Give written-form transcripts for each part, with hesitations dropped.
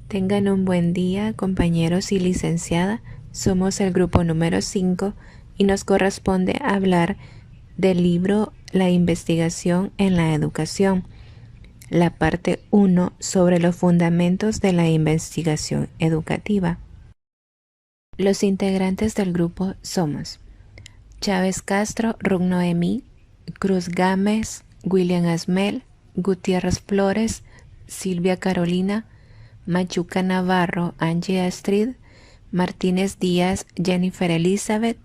Tengan un buen día, compañeros y licenciada. Somos el grupo número 5 y nos corresponde hablar del libro La investigación en la educación, la parte 1 sobre los fundamentos de la investigación educativa. Los integrantes del grupo somos Chávez Castro, Ruc Noemí, Cruz Gámez, William Asmel, Gutiérrez Flores, Silvia Carolina, Machuca Navarro, Angie Astrid, Martínez Díaz, Jennifer Elizabeth,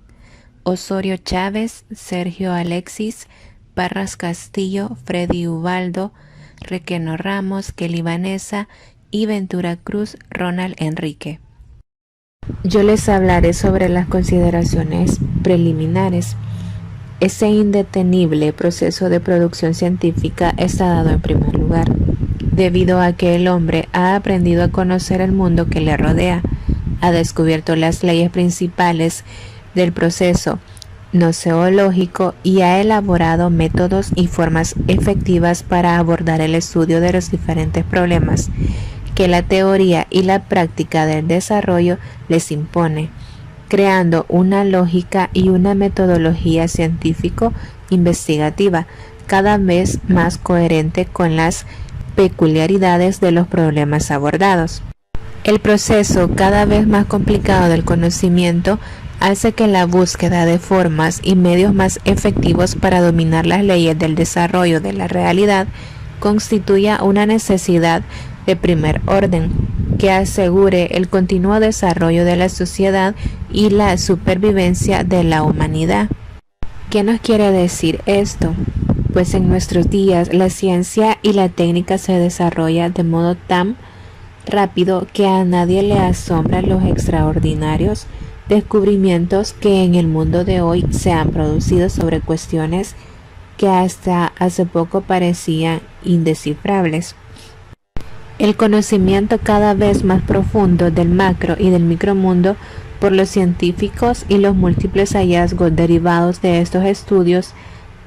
Osorio Chávez, Sergio Alexis, Parras Castillo, Freddy Ubaldo, Requeno Ramos, Kelly Vanessa y Ventura Cruz, Ronald Enrique. Yo les hablaré sobre las consideraciones preliminares. Ese indetenible proceso de producción científica está dado en primer lugar, debido a que el hombre ha aprendido a conocer el mundo que le rodea, ha descubierto las leyes principales del proceso noceológico y ha elaborado métodos y formas efectivas para abordar el estudio de los diferentes problemas que la teoría y la práctica del desarrollo les impone, creando una lógica y una metodología científico-investigativa cada vez más coherente con las peculiaridades de los problemas abordados. El proceso cada vez más complicado del conocimiento hace que la búsqueda de formas y medios más efectivos para dominar las leyes del desarrollo de la realidad constituya una necesidad de primer orden que asegure el continuo desarrollo de la sociedad y la supervivencia de la humanidad. ¿Qué nos quiere decir esto? Pues en nuestros días la ciencia y la técnica se desarrolla de modo tan rápido que a nadie le asombran los extraordinarios descubrimientos que en el mundo de hoy se han producido sobre cuestiones que hasta hace poco parecían indescifrables. El conocimiento cada vez más profundo del macro y del micromundo por los científicos y los múltiples hallazgos derivados de estos estudios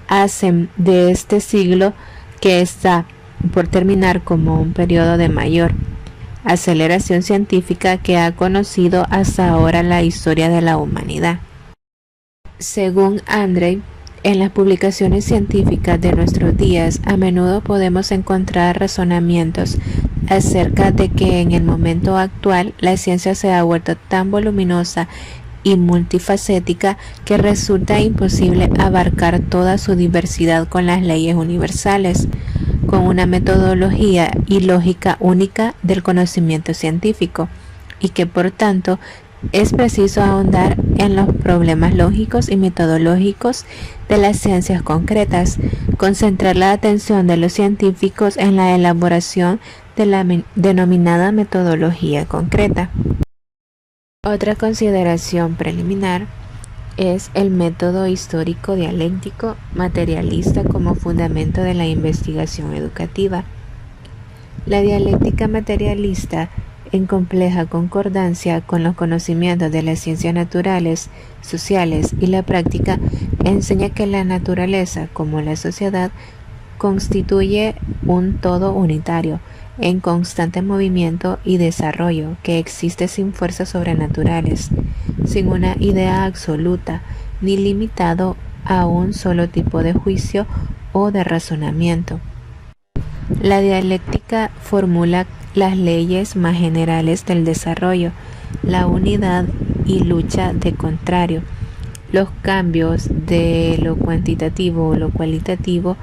hacen de este siglo que está por terminar como un periodo de mayor aceleración científica que ha conocido hasta ahora la historia de la humanidad. Según Andrei, en las publicaciones científicas de nuestros días a menudo podemos encontrar razonamientos acerca de que en el momento actual la ciencia se ha vuelto tan voluminosa y multifacética que resulta imposible abarcar toda su diversidad con las leyes universales, con una metodología y lógica única del conocimiento científico, y que por tanto es preciso ahondar en los problemas lógicos y metodológicos de las ciencias concretas, concentrar la atención de los científicos en la elaboración de la denominada metodología concreta. Otra consideración preliminar es el método histórico dialéctico materialista como fundamento de la investigación educativa. La dialéctica materialista, en compleja concordancia con los conocimientos de las ciencias naturales, sociales y la práctica, enseña que la naturaleza, como la sociedad, constituye un todo unitario, en constante movimiento y desarrollo, que existe sin fuerzas sobrenaturales, sin una idea absoluta, ni limitado a un solo tipo de juicio o de razonamiento. La dialéctica formula las leyes más generales del desarrollo, la unidad y lucha de contrario, los cambios de lo cuantitativo o lo cualitativo,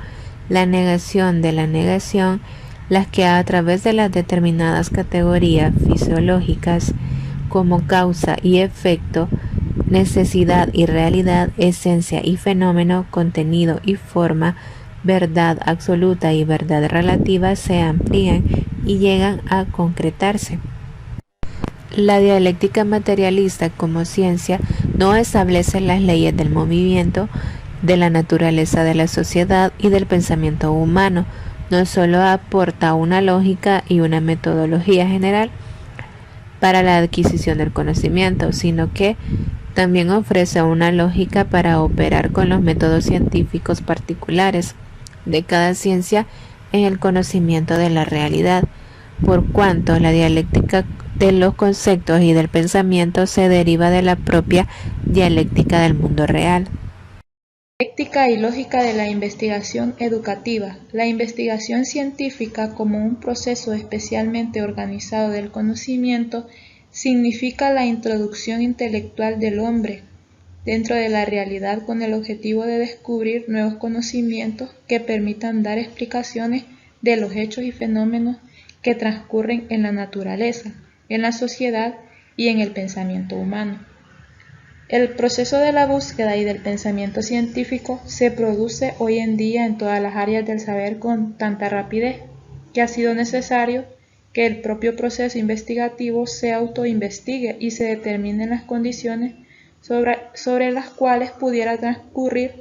la negación de la negación, las que a través de las determinadas categorías fisiológicas como causa y efecto, necesidad y realidad, esencia y fenómeno, contenido y forma, verdad absoluta y verdad relativa se amplían y llegan a concretarse. La dialéctica materialista como ciencia no establece las leyes del movimiento, de la naturaleza de la sociedad y del pensamiento humano, no solo aporta una lógica y una metodología general para la adquisición del conocimiento, sino que también ofrece una lógica para operar con los métodos científicos particulares de cada ciencia en el conocimiento de la realidad, por cuanto la dialéctica de los conceptos y del pensamiento se deriva de la propia dialéctica del mundo real. Dialéctica y lógica de la investigación educativa. La investigación científica como un proceso especialmente organizado del conocimiento significa la introducción intelectual del hombre dentro de la realidad con el objetivo de descubrir nuevos conocimientos que permitan dar explicaciones de los hechos y fenómenos que transcurren en la naturaleza, en la sociedad y en el pensamiento humano. El proceso de la búsqueda y del pensamiento científico se produce hoy en día en todas las áreas del saber con tanta rapidez que ha sido necesario que el propio proceso investigativo se autoinvestigue y se determinen las condiciones sobre las cuales pudiera transcurrir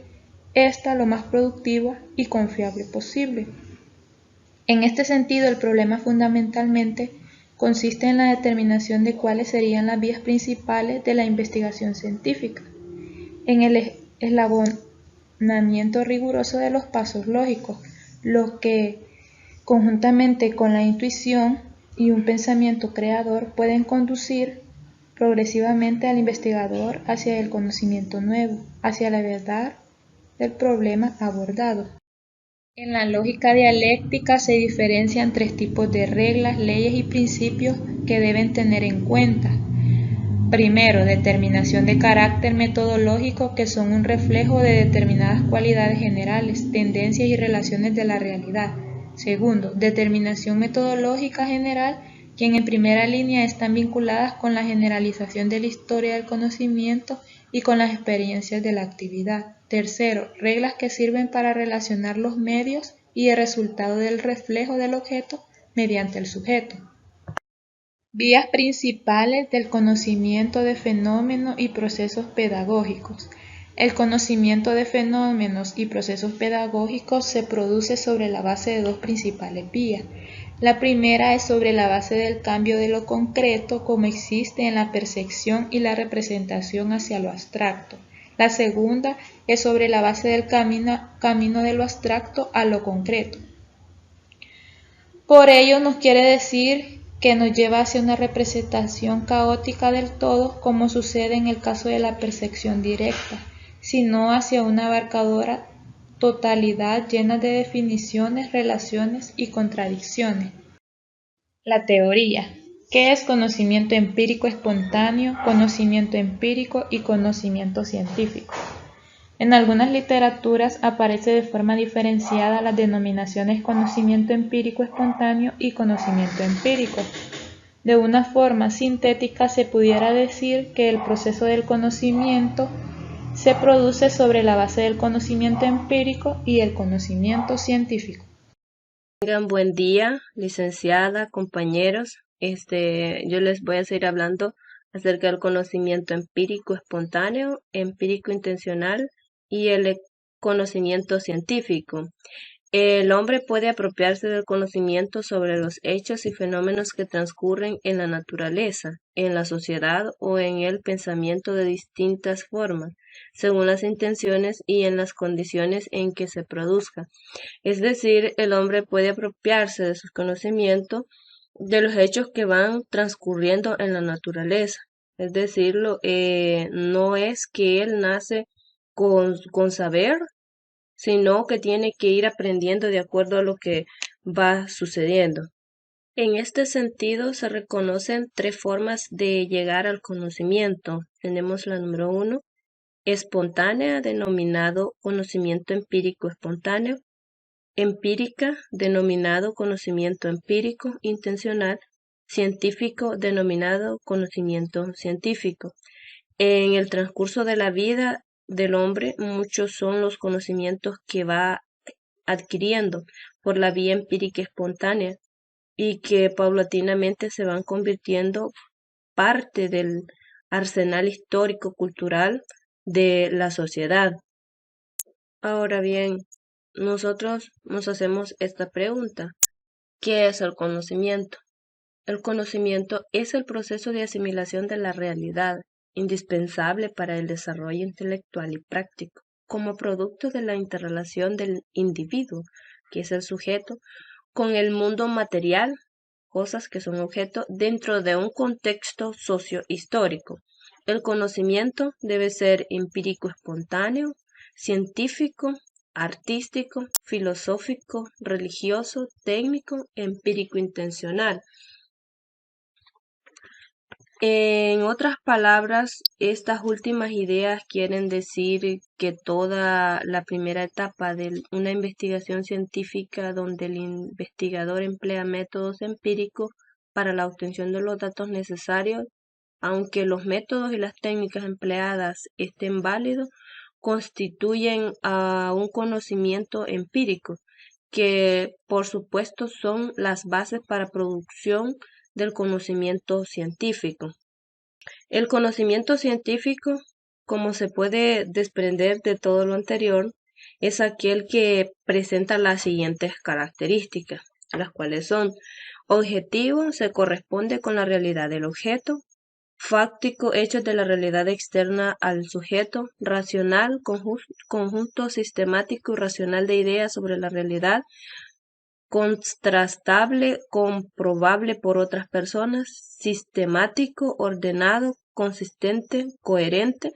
esta lo más productiva y confiable posible. En este sentido, el problema fundamentalmente consiste en la determinación de cuáles serían las vías principales de la investigación científica, en el eslabonamiento riguroso de los pasos lógicos, lo que, conjuntamente con la intuición y un pensamiento creador, pueden conducir progresivamente al investigador hacia el conocimiento nuevo, hacia la verdad del problema abordado. En la lógica dialéctica se diferencian tres tipos de reglas, leyes y principios que deben tener en cuenta. Primero, determinación de carácter metodológico, que son un reflejo de determinadas cualidades generales, tendencias y relaciones de la realidad. Segundo, determinación metodológica general, que en primera línea están vinculadas con la generalización de la historia del conocimiento y con las experiencias de la actividad. Tercero, reglas que sirven para relacionar los medios y el resultado del reflejo del objeto mediante el sujeto. Vías principales del conocimiento de fenómenos y procesos pedagógicos. El conocimiento de fenómenos y procesos pedagógicos se produce sobre la base de dos principales vías. La primera es sobre la base del cambio de lo concreto como existe en la percepción y la representación hacia lo abstracto. La segunda es sobre la base del camino de lo abstracto a lo concreto. Por ello nos quiere decir que nos lleva hacia una representación caótica del todo, como sucede en el caso de la percepción directa, sino hacia una abarcadora totalidad llena de definiciones, relaciones y contradicciones. La teoría. ¿Qué es conocimiento empírico espontáneo, conocimiento empírico y conocimiento científico? En algunas literaturas aparece de forma diferenciada las denominaciones conocimiento empírico espontáneo y conocimiento empírico. De una forma sintética se pudiera decir que el proceso del conocimiento se produce sobre la base del conocimiento empírico y el conocimiento científico. Tengan buen día, licenciada, compañeros. Yo les voy a seguir hablando acerca del conocimiento empírico espontáneo, empírico intencional y el conocimiento científico. El hombre puede apropiarse del conocimiento sobre los hechos y fenómenos que transcurren en la naturaleza, en la sociedad o en el pensamiento de distintas formas, según las intenciones y en las condiciones en que se produzca. Es decir, el hombre puede apropiarse de sus conocimientos de los hechos que van transcurriendo en la naturaleza. Es decir, no es que él nace con saber, sino que tiene que ir aprendiendo de acuerdo a lo que va sucediendo. En este sentido, se reconocen tres formas de llegar al conocimiento. Tenemos la número 1, espontánea, denominado conocimiento empírico espontáneo; empírica, denominado conocimiento empírico intencional; científico, denominado conocimiento científico. En el transcurso de la vida del hombre, muchos son los conocimientos que va adquiriendo por la vía empírica espontánea y que paulatinamente se van convirtiendo parte del arsenal histórico-cultural de la sociedad. Ahora bien, nosotros nos hacemos esta pregunta: ¿qué es el conocimiento? El conocimiento es el proceso de asimilación de la realidad, indispensable para el desarrollo intelectual y práctico, como producto de la interrelación del individuo, que es el sujeto, con el mundo material cosas que son objeto dentro de un contexto sociohistórico. El conocimiento debe ser empírico espontáneo, científico, artístico, filosófico, religioso, técnico, empírico intencional. En otras palabras, estas últimas ideas quieren decir que toda la primera etapa de una investigación científica donde el investigador emplea métodos empíricos para la obtención de los datos necesarios, aunque los métodos y las técnicas empleadas estén válidos, constituyen a un conocimiento empírico, que por supuesto son las bases para producción del conocimiento científico. El conocimiento científico, como se puede desprender de todo lo anterior, es aquel que presenta las siguientes características, las cuales son: objetivo, se corresponde con la realidad del objeto; fáctico, hechos de la realidad externa al sujeto; racional, conjunto sistemático y racional de ideas sobre la realidad; contrastable, comprobable por otras personas; sistemático, ordenado, consistente, coherente;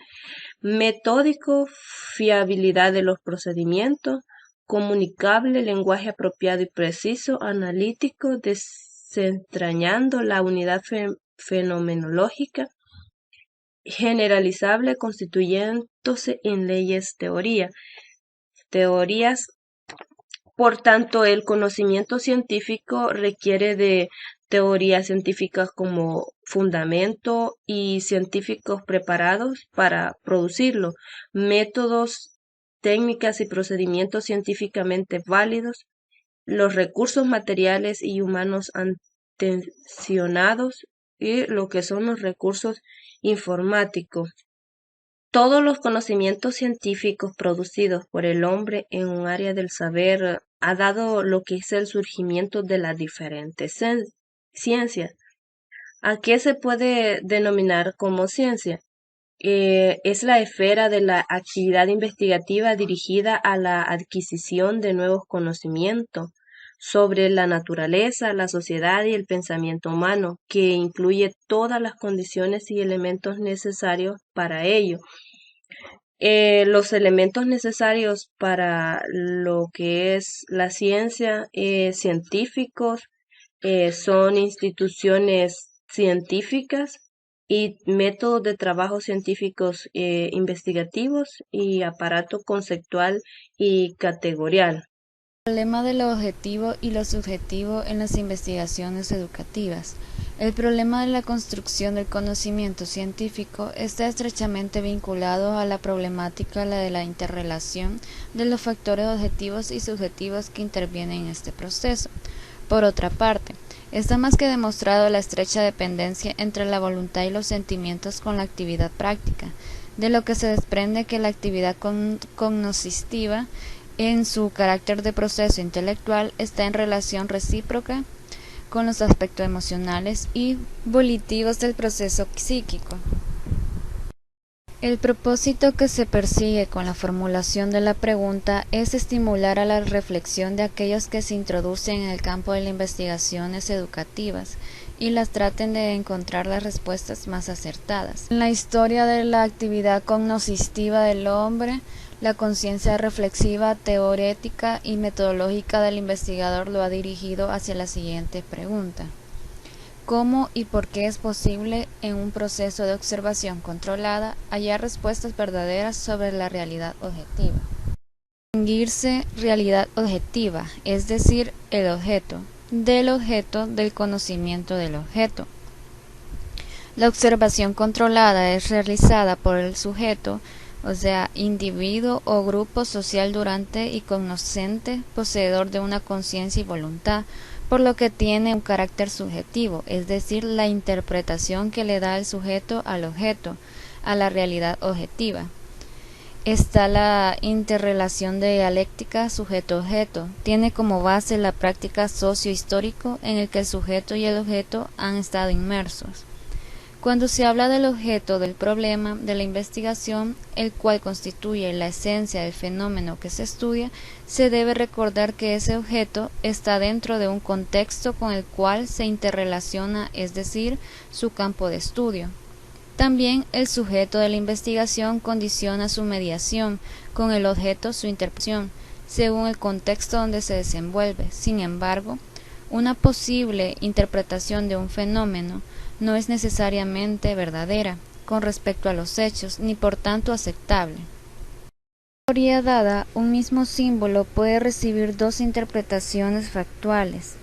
metódico, fiabilidad de los procedimientos; comunicable, lenguaje apropiado y preciso; analítico, desentrañando la unidad fenomenológica; generalizable, constituyéndose en teorías. Por tanto, el conocimiento científico requiere de teorías científicas como fundamento y científicos preparados para producirlo, métodos, técnicas y procedimientos científicamente válidos, los recursos materiales y humanos atencionados y lo que son los recursos informáticos. Todos los conocimientos científicos producidos por el hombre en un área del saber ha dado lo que es el surgimiento de las diferentes ciencias. ¿A qué se puede denominar como ciencia? Es la esfera de la actividad investigativa dirigida a la adquisición de nuevos conocimientos sobre la naturaleza, la sociedad y el pensamiento humano, que incluye todas las condiciones y elementos necesarios para ello. Los elementos necesarios para lo que es la ciencia científicos son instituciones científicas y métodos de trabajo científicos investigativos y aparato conceptual y categorial. El problema de lo objetivo y lo subjetivo en las investigaciones educativas. El problema de la construcción del conocimiento científico está estrechamente vinculado a la problemática de la interrelación de los factores objetivos y subjetivos que intervienen en este proceso. Por otra parte, está más que demostrado la estrecha dependencia entre la voluntad y los sentimientos con la actividad práctica, de lo que se desprende que la actividad cognoscitiva en su carácter de proceso intelectual está en relación recíproca con los aspectos emocionales y volitivos del proceso psíquico. El propósito que se persigue con la formulación de la pregunta es estimular a la reflexión de aquellos que se introducen en el campo de las investigaciones educativas y las traten de encontrar las respuestas más acertadas. En la historia de la actividad cognoscitiva del hombre, la conciencia reflexiva, teorética y metodológica del investigador lo ha dirigido hacia la siguiente pregunta: ¿cómo y por qué es posible, en un proceso de observación controlada, hallar respuestas verdaderas sobre la realidad objetiva? Distinguirse realidad objetiva, es decir, el objeto, del conocimiento del objeto. La observación controlada es realizada por el sujeto, o sea, individuo o grupo social durante y cognoscente, poseedor de una conciencia y voluntad, por lo que tiene un carácter subjetivo, es decir, la interpretación que le da el sujeto al objeto, a la realidad objetiva. Está la interrelación de dialéctica sujeto-objeto. Tiene como base la práctica socio-histórico en el que el sujeto y el objeto han estado inmersos. Cuando se habla del objeto del problema de la investigación, el cual constituye la esencia del fenómeno que se estudia, se debe recordar que ese objeto está dentro de un contexto con el cual se interrelaciona, es decir, su campo de estudio. También el sujeto de la investigación condiciona su mediación con el objeto, su interpretación, según el contexto donde se desenvuelve. Sin embargo, una posible interpretación de un fenómeno no es necesariamente verdadera con respecto a los hechos, ni por tanto aceptable. En la teoría dada, un mismo símbolo puede recibir dos interpretaciones factuales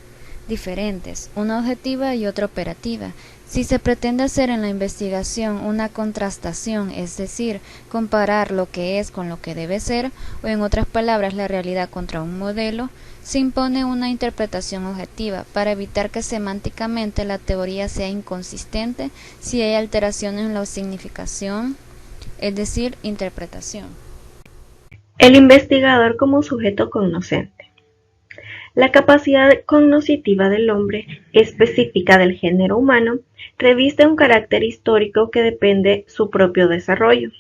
diferentes, una objetiva y otra operativa. Si se pretende hacer en la investigación una contrastación, es decir, comparar lo que es con lo que debe ser, o en otras palabras, la realidad contra un modelo, se impone una interpretación objetiva para evitar que semánticamente la teoría sea inconsistente si hay alteraciones en la significación, es decir, interpretación. El investigador como sujeto cognoscente. La capacidad cognoscitiva del hombre, específica del género humano, reviste un carácter histórico que depende su propio desarrollo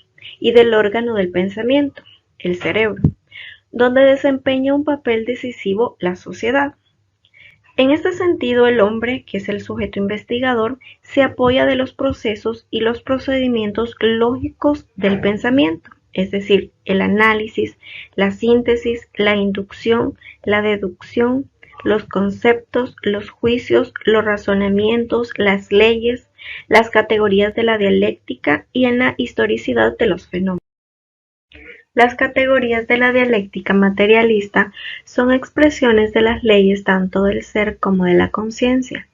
y del órgano del pensamiento, el cerebro, donde desempeña un papel decisivo la sociedad. En este sentido, el hombre, que es el sujeto investigador, se apoya de los procesos y los procedimientos lógicos del pensamiento, es decir, el análisis, la síntesis, la inducción, la deducción, los conceptos, los juicios, los razonamientos, las leyes, las categorías de la dialéctica y en la historicidad de los fenómenos. Las categorías de la dialéctica materialista son expresiones de las leyes tanto del ser como de la conciencia.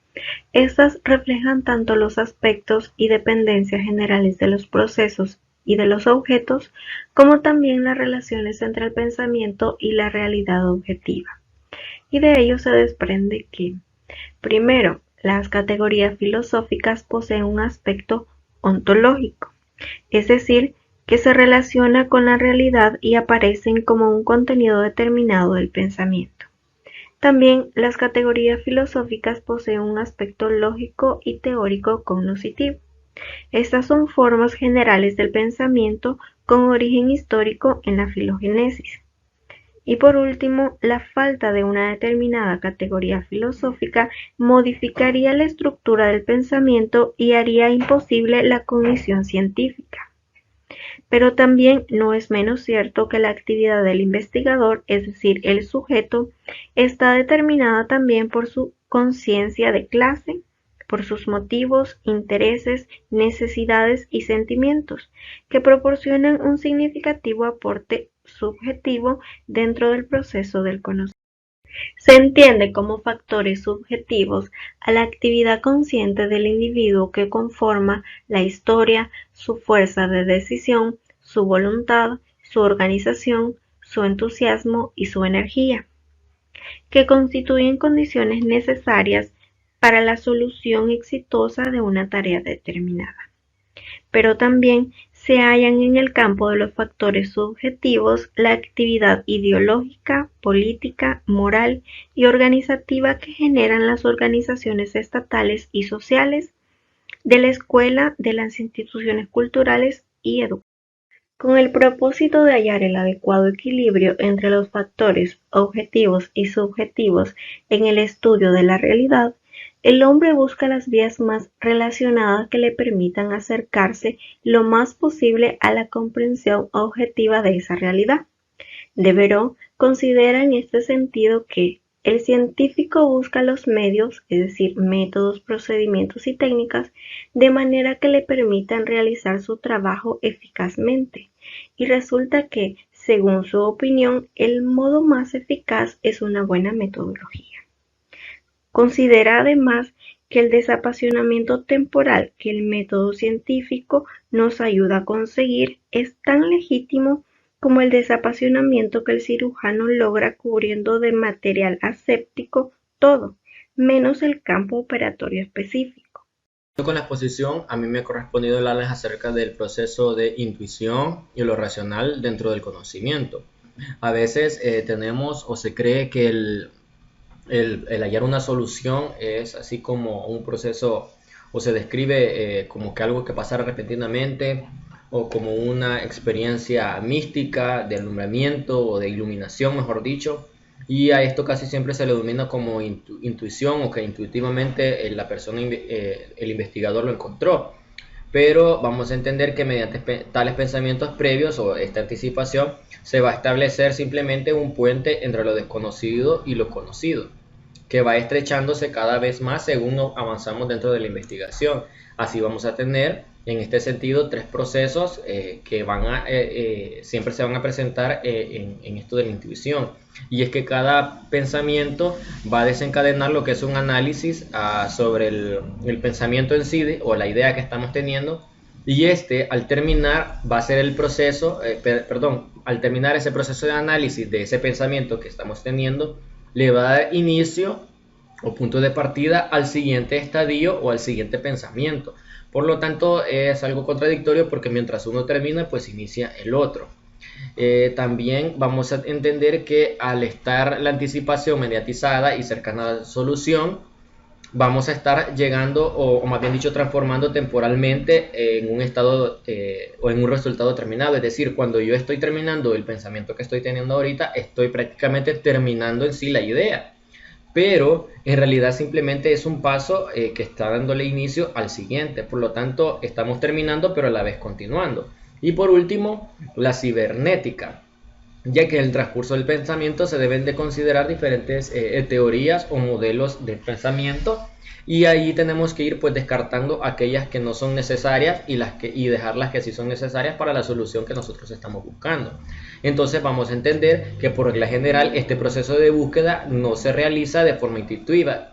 Estas reflejan tanto los aspectos y dependencias generales de los procesos y de los objetos, como también las relaciones entre el pensamiento y la realidad objetiva. Y de ello se desprende que, primero, las categorías filosóficas poseen un aspecto ontológico, es decir, que se relaciona con la realidad y aparecen como un contenido determinado del pensamiento. También las categorías filosóficas poseen un aspecto lógico y teórico cognoscitivo. Estas son formas generales del pensamiento con origen histórico en la filogénesis. Y por último, la falta de una determinada categoría filosófica modificaría la estructura del pensamiento y haría imposible la cognición científica. Pero también no es menos cierto que la actividad del investigador, es decir, el sujeto, está determinada también por su conciencia de clase, por sus motivos, intereses, necesidades y sentimientos, que proporcionan un significativo aporte subjetivo dentro del proceso del conocimiento. Se entiende como factores subjetivos a la actividad consciente del individuo que conforma la historia, su fuerza de decisión, su voluntad, su organización, su entusiasmo y su energía, que constituyen condiciones necesarias para la solución exitosa de una tarea determinada. Pero también se hallan en el campo de los factores subjetivos la actividad ideológica, política, moral y organizativa que generan las organizaciones estatales y sociales, de la escuela, de las instituciones culturales y educativas. Con el propósito de hallar el adecuado equilibrio entre los factores objetivos y subjetivos en el estudio de la realidad, el hombre busca las vías más relacionadas que le permitan acercarse lo más posible a la comprensión objetiva de esa realidad. Devereux considera en este sentido que el científico busca los medios, es decir, métodos, procedimientos y técnicas, de manera que le permitan realizar su trabajo eficazmente. Y resulta que, según su opinión, el modo más eficaz es una buena metodología. Considera además que el desapasionamiento temporal que el método científico nos ayuda a conseguir es tan legítimo como el desapasionamiento que el cirujano logra cubriendo de material aséptico todo, menos el campo operatorio específico. Con la exposición, a mí me ha correspondido hablarles acerca del proceso de intuición y lo racional dentro del conocimiento. A veces tenemos o se cree que el hallar una solución es así como un proceso o se describe como que algo que pasara repentinamente o como una experiencia mística de alumbramiento o de iluminación, mejor dicho. Y a esto casi siempre se le denomina como intuición o que intuitivamente la persona, el investigador lo encontró. Pero vamos a entender que mediante tales pensamientos previos o esta anticipación se va a establecer simplemente un puente entre lo desconocido y lo conocido, que va estrechándose cada vez más según avanzamos dentro de la investigación. Así vamos a tener en este sentido tres procesos que siempre se van a presentar en esto de la intuición, y es que cada pensamiento va a desencadenar lo que es un análisis sobre el pensamiento en sí o la idea que estamos teniendo, y al terminar va a ser el proceso, al terminar ese proceso de análisis de ese pensamiento que estamos teniendo, le va a dar inicio o punto de partida al siguiente estadio o al siguiente pensamiento. Por lo tanto, es algo contradictorio porque mientras uno termina, pues inicia el otro. También vamos a entender que al estar la anticipación mediatizada y cercana a la solución, vamos a estar llegando, o más bien dicho, transformando temporalmente en un estado o en un resultado determinado. Es decir, cuando yo estoy terminando el pensamiento que estoy teniendo ahorita, estoy prácticamente terminando en sí la idea. Pero en realidad simplemente es un paso que está dándole inicio al siguiente. Por lo tanto, estamos terminando pero a la vez continuando. Y por último, la cibernética, ya que en el transcurso del pensamiento se deben de considerar diferentes teorías o modelos de pensamiento, y ahí tenemos que ir pues descartando aquellas que no son necesarias y dejar las que sí son necesarias para la solución que nosotros estamos buscando. Entonces vamos a entender que por regla general este proceso de búsqueda no se realiza de forma intuitiva,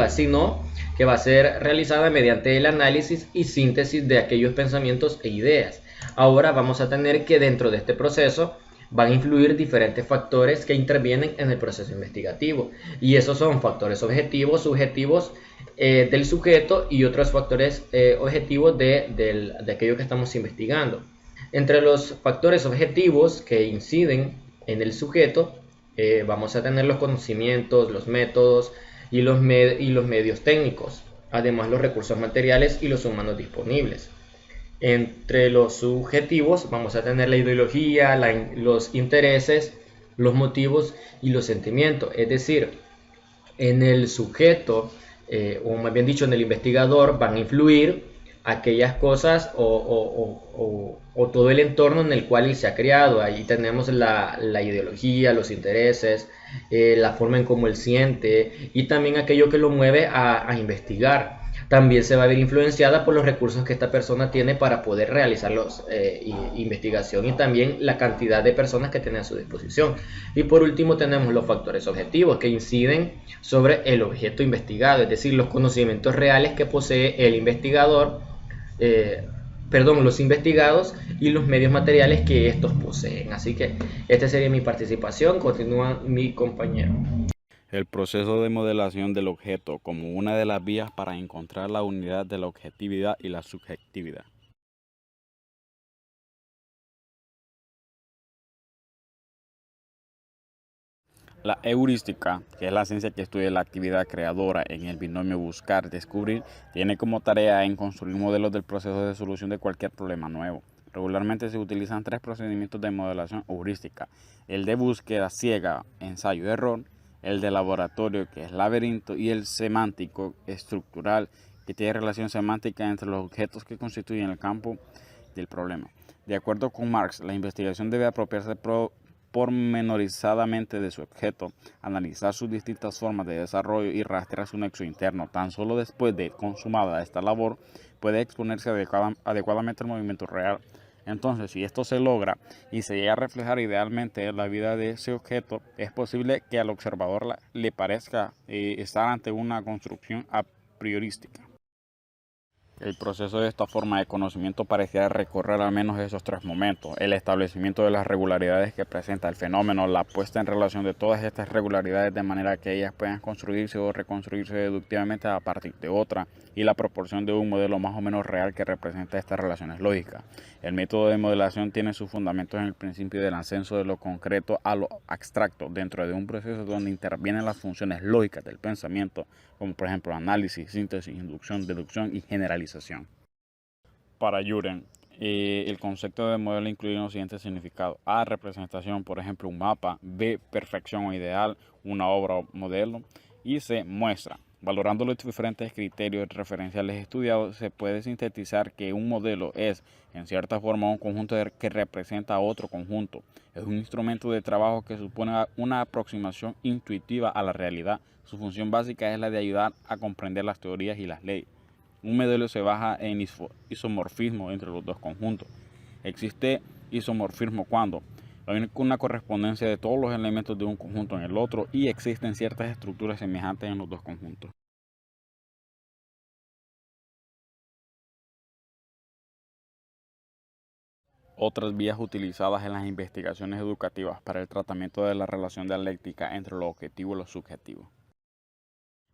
sino que va a ser realizada mediante el análisis y síntesis de aquellos pensamientos e ideas. Ahora vamos a tener que dentro de este proceso van a influir diferentes factores que intervienen en el proceso investigativo, y esos son factores objetivos, subjetivos del sujeto, y otros factores objetivos de aquello que estamos investigando. Entre los factores objetivos que inciden en el sujeto vamos a tener los conocimientos, los métodos y los medios técnicos, además los recursos materiales y los humanos disponibles. Entre los subjetivos vamos a tener la ideología, los intereses, los motivos y los sentimientos. Es decir, en el sujeto, o más bien dicho en el investigador, van a influir aquellas cosas o todo el entorno en el cual él se ha criado. Ahí tenemos la ideología, los intereses, la forma en cómo él siente y también aquello que lo mueve a investigar. También se va a ver influenciada por los recursos que esta persona tiene para poder realizar investigación, y también la cantidad de personas que tiene a su disposición. Y por último tenemos los factores objetivos que inciden sobre el objeto investigado, es decir, los conocimientos reales que posee el investigador, los investigados, y los medios materiales que estos poseen. Así que esta sería mi participación. Continúa mi compañero. El proceso de modelación del objeto como una de las vías para encontrar la unidad de la objetividad y la subjetividad. La heurística, que es la ciencia que estudia la actividad creadora en el binomio buscar-descubrir, tiene como tarea en construir modelos del proceso de solución de cualquier problema nuevo. Regularmente se utilizan tres procedimientos de modelación heurística: el de búsqueda ciega, ensayo-error, el de laboratorio, que es laberinto, y el semántico estructural, que tiene relación semántica entre los objetos que constituyen el campo del problema. De acuerdo con Marx, la investigación debe apropiarse pormenorizadamente de su objeto, analizar sus distintas formas de desarrollo y rastrear su nexo interno. Tan solo después de consumada esta labor puede exponerse adecuadamente al movimiento real. Entonces, si esto se logra y se llega a reflejar idealmente en la vida de ese objeto, es posible que al observador le parezca estar ante una construcción a priorística. El proceso de esta forma de conocimiento pareciera recorrer al menos esos tres momentos: el establecimiento de las regularidades que presenta el fenómeno, la puesta en relación de todas estas regularidades de manera que ellas puedan construirse o reconstruirse deductivamente a partir de otra, y la proporción de un modelo más o menos real que representa estas relaciones lógicas. El método de modelación tiene sus fundamentos en el principio del ascenso de lo concreto a lo abstracto dentro de un proceso donde intervienen las funciones lógicas del pensamiento, como por ejemplo análisis, síntesis, inducción, deducción y generalización. Para Juren, el concepto de modelo incluye los siguientes significados: A, representación, por ejemplo, un mapa; B, perfección o ideal, una obra o modelo; y C, muestra. Valorando los diferentes criterios referenciales estudiados, se puede sintetizar que un modelo es, en cierta forma, un conjunto que representa a otro conjunto. Es un instrumento de trabajo que supone una aproximación intuitiva a la realidad. Su función básica es la de ayudar a comprender las teorías y las leyes. Un modelo se basa en isomorfismo entre los dos conjuntos. Existe isomorfismo cuando hay una correspondencia de todos los elementos de un conjunto en el otro y existen ciertas estructuras semejantes en los dos conjuntos. Otras vías utilizadas en las investigaciones educativas para el tratamiento de la relación dialéctica entre lo objetivo y lo subjetivo.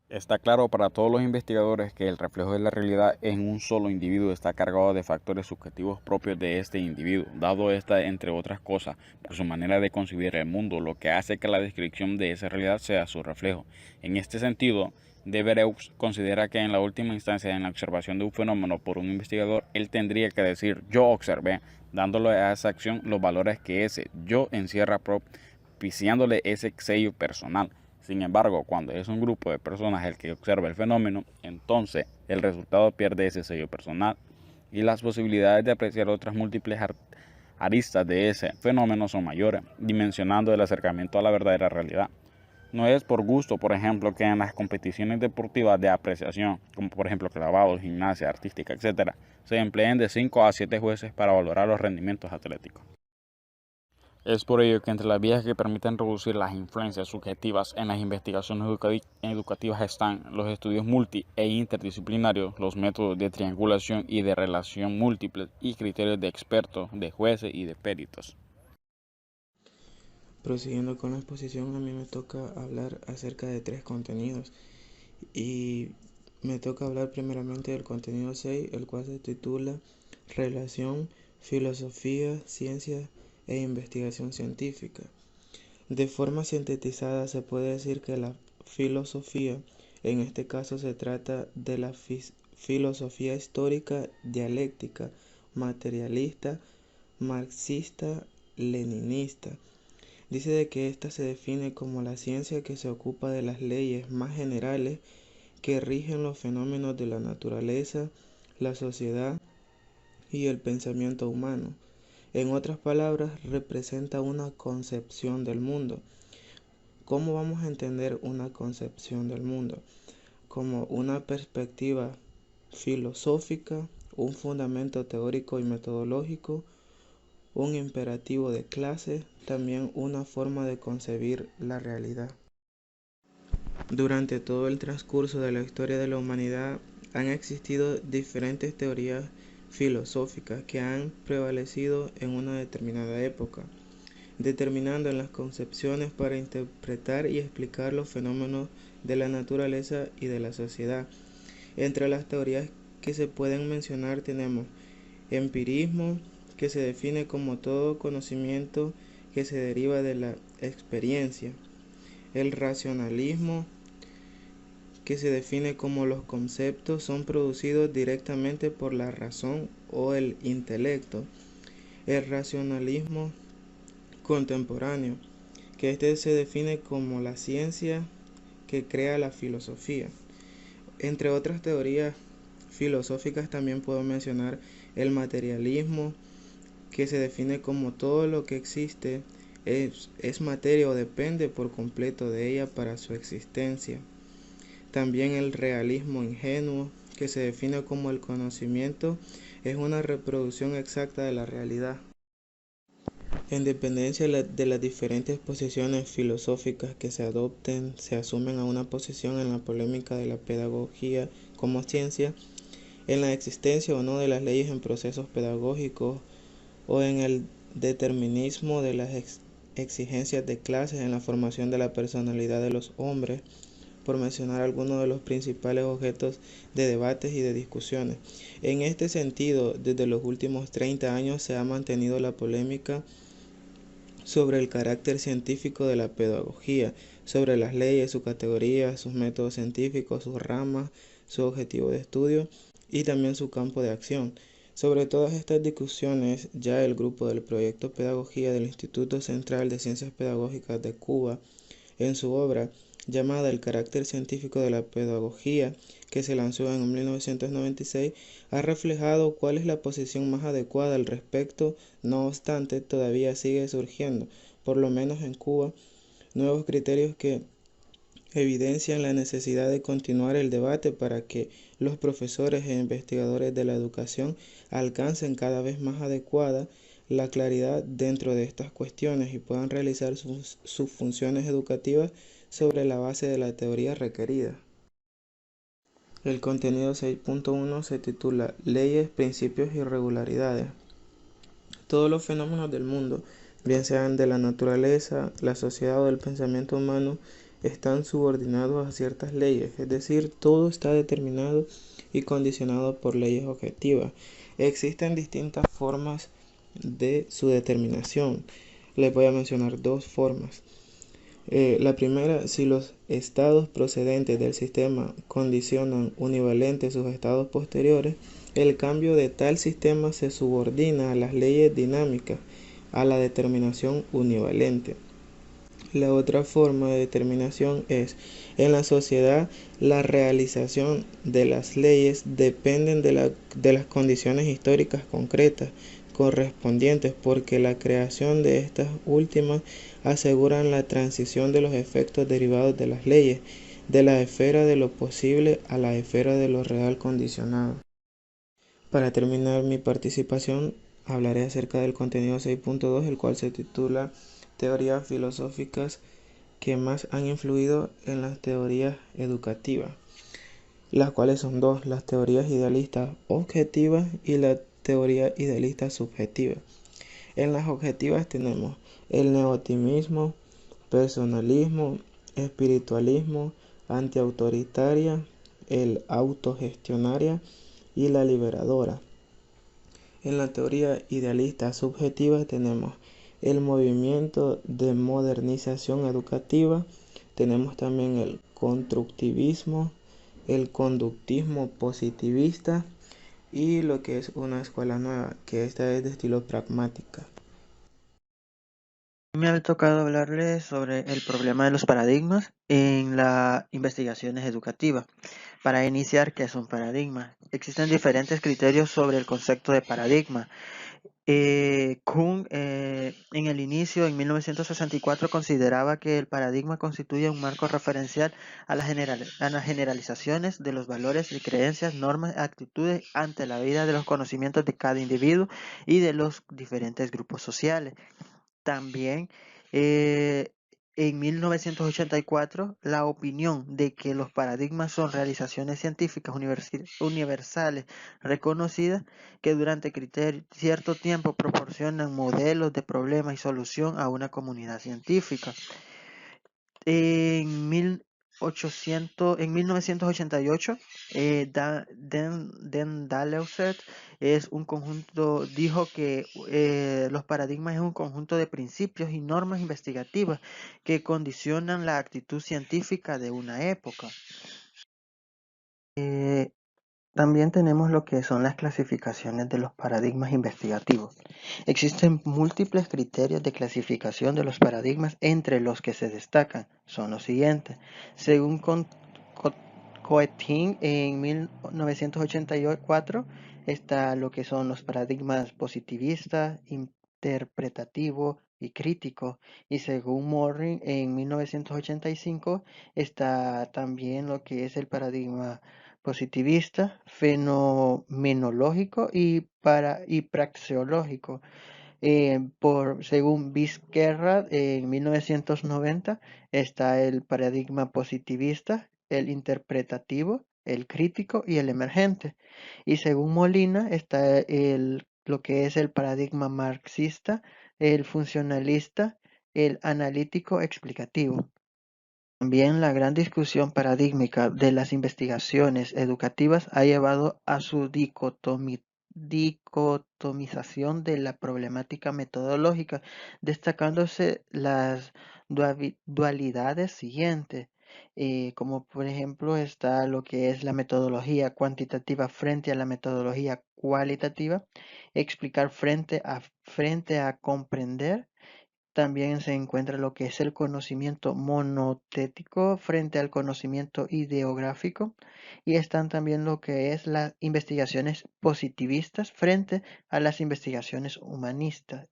Está claro para todos los investigadores que el reflejo de la realidad en un solo individuo está cargado de factores subjetivos propios de este individuo, dado esta, entre otras cosas, por su manera de concebir el mundo, lo que hace que la descripción de esa realidad sea su reflejo. En este sentido, Devereux considera que en la última instancia, en la observación de un fenómeno por un investigador, él tendría que decir "yo observé", dándole a esa acción los valores que ese "yo" encierra, propiciándole ese sello personal. Sin embargo, cuando es un grupo de personas el que observa el fenómeno, entonces el resultado pierde ese sello personal y las posibilidades de apreciar otras múltiples aristas de ese fenómeno son mayores, dimensionando el acercamiento a la verdadera realidad. No es por gusto, por ejemplo, que en las competiciones deportivas de apreciación, como por ejemplo clavados, gimnasia artística, etc., se empleen de 5 a 7 jueces para valorar los rendimientos atléticos. Es por ello que entre las vías que permiten reducir las influencias subjetivas en las investigaciones educativas están los estudios multi e interdisciplinarios, los métodos de triangulación y de relación múltiples y criterios de expertos, de jueces y de peritos. Prosiguiendo con la exposición, a mí me toca hablar acerca de 3 contenidos y me toca hablar primeramente del contenido 6, el cual se titula Relación, Filosofía, Ciencia e Investigación Científica. De forma sintetizada se puede decir que la filosofía, en este caso se trata de la filosofía histórica, dialéctica, materialista, marxista, leninista. Dice de que ésta se define como la ciencia que se ocupa de las leyes más generales que rigen los fenómenos de la naturaleza, la sociedad y el pensamiento humano. En otras palabras, representa una concepción del mundo. ¿Cómo vamos a entender una concepción del mundo? Como una perspectiva filosófica, un fundamento teórico y metodológico, un imperativo de clase, también una forma de concebir la realidad. Durante todo el transcurso de la historia de la humanidad han existido diferentes teorías filosóficas que han prevalecido en una determinada época, determinando en las concepciones para interpretar y explicar los fenómenos de la naturaleza y de la sociedad. Entre las teorías que se pueden mencionar tenemos empirismo, que se define como todo conocimiento que se deriva de la experiencia; el racionalismo, que se define como los conceptos son producidos directamente por la razón o el intelecto; el racionalismo contemporáneo, que este se define como la ciencia que crea la filosofía. Entre otras teorías filosóficas también puedo mencionar el materialismo, que se define como todo lo que existe es materia o depende por completo de ella para su existencia. También el realismo ingenuo, que se define como el conocimiento es una reproducción exacta de la realidad. En dependencia de las diferentes posiciones filosóficas que se adopten, se asumen a una posición en la polémica de la pedagogía como ciencia, en la existencia o no de las leyes en procesos pedagógicos, o en el determinismo de las exigencias de clases en la formación de la personalidad de los hombres, por mencionar algunos de los principales objetos de debates y de discusiones. En este sentido, desde los últimos 30 años se ha mantenido la polémica sobre el carácter científico de la pedagogía, sobre las leyes, sus categorías, sus métodos científicos, sus ramas, su objetivo de estudio y también su campo de acción. Sobre todas estas discusiones, ya el grupo del Proyecto Pedagogía del Instituto Central de Ciencias Pedagógicas de Cuba, en su obra llamada El carácter científico de la pedagogía, que se lanzó en 1996, ha reflejado cuál es la posición más adecuada al respecto. No obstante, todavía sigue surgiendo, por lo menos en Cuba, nuevos criterios que evidencian la necesidad de continuar el debate para que los profesores e investigadores de la educación alcancen cada vez más adecuada la claridad dentro de estas cuestiones y puedan realizar sus funciones educativas sobre la base de la teoría requerida. El contenido 6.1 se titula Leyes, Principios y Regularidades. Todos los fenómenos del mundo, bien sean de la naturaleza, la sociedad o del pensamiento humano, están subordinados a ciertas leyes, es decir, todo está determinado y condicionado por leyes objetivas. Existen distintas formas de su determinación. Les voy a mencionar dos formas. La primera, si los estados procedentes del sistema condicionan univalente sus estados posteriores, el cambio de tal sistema se subordina a las leyes dinámicas, a la determinación univalente. La otra forma de determinación es, en la sociedad, la realización de las leyes dependen de las condiciones históricas concretas correspondientes, porque la creación de estas últimas aseguran la transición de los efectos derivados de las leyes, de la esfera de lo posible a la esfera de lo real condicionado. Para terminar mi participación, hablaré acerca del contenido 6.2, el cual se titula Teorías filosóficas que más han influido en las teorías educativas, las cuales son dos, las teorías idealistas objetivas y la teoría idealista subjetiva. En las objetivas tenemos el neotimismo, personalismo, espiritualismo, antiautoritaria, el autogestionaria y la liberadora. En la teoría idealista subjetiva tenemos el movimiento de modernización educativa, tenemos también el constructivismo, el conductismo positivista y lo que es una escuela nueva, que esta es de estilo pragmática. Me ha tocado hablarles sobre el problema de los paradigmas en las investigaciones educativas. Para iniciar, ¿qué es un paradigma? Existen diferentes criterios sobre el concepto de paradigma. Kuhn, en el inicio, en 1964, consideraba que el paradigma constituye un marco referencial a las generalizaciones de los valores y creencias, normas, actitudes ante la vida de los conocimientos de cada individuo y de los diferentes grupos sociales. También en 1984, la opinión de que los paradigmas son realizaciones científicas universales reconocidas que durante cierto tiempo proporcionan modelos de problema y solución a una comunidad científica. En 1988, Dan Daleuset dijo que los paradigmas es un conjunto de principios y normas investigativas que condicionan la actitud científica de una época. También tenemos lo que son las clasificaciones de los paradigmas investigativos. Existen múltiples criterios de clasificación de los paradigmas, entre los que se destacan son los siguientes. Según Coetin, en 1984 está lo que son los paradigmas positivista, interpretativo y crítico. Y según Morin, en 1985 está también lo que es el paradigma positivista, fenomenológico y praxeológico. Según Vizquerra, en 1990 está el paradigma positivista, el interpretativo, el crítico y el emergente. Y según Molina está lo que es el paradigma marxista, el funcionalista, el analítico explicativo. También la gran discusión paradigmática de las investigaciones educativas ha llevado a su dicotomización de la problemática metodológica, destacándose las dualidades siguientes, como por ejemplo está lo que es la metodología cuantitativa frente a la metodología cualitativa, explicar frente a comprender. También se encuentra lo que es el conocimiento monotético frente al conocimiento ideográfico, y están también lo que es las investigaciones positivistas frente a las investigaciones humanistas.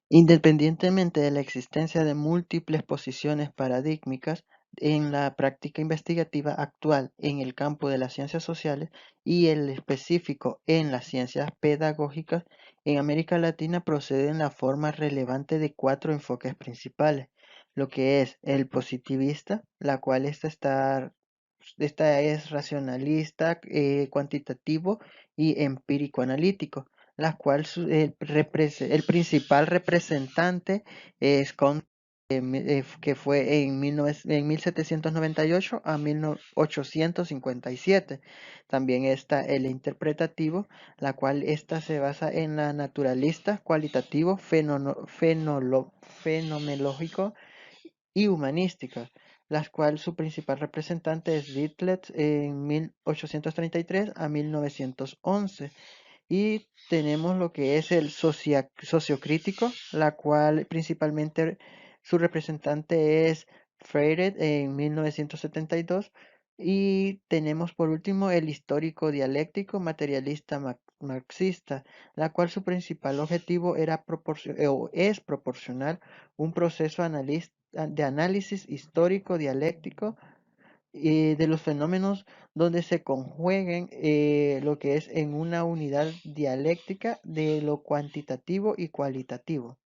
Independientemente de la existencia de múltiples posiciones paradigmáticas en la práctica investigativa actual en el campo de las ciencias sociales y el específico en las ciencias pedagógicas, en América Latina proceden la forma relevante de cuatro enfoques principales, lo que es el positivista, la cual esta es racionalista, cuantitativo y empírico analítico, la cual el principal representante es que fue en 1798 a 1857. También está el interpretativo, la cual esta se basa en la naturalista, cualitativo, fenomenológico y humanística, las cuales su principal representante es Ditlevs en 1833 a 1911. Y tenemos lo que es el sociocrítico, la cual principalmente su representante es Freire en 1972. Y tenemos por último el histórico dialéctico materialista marxista, la cual su principal objetivo es proporcionar un proceso de análisis histórico dialéctico de los fenómenos donde se conjueguen lo que es en una unidad dialéctica de lo cuantitativo y cualitativo.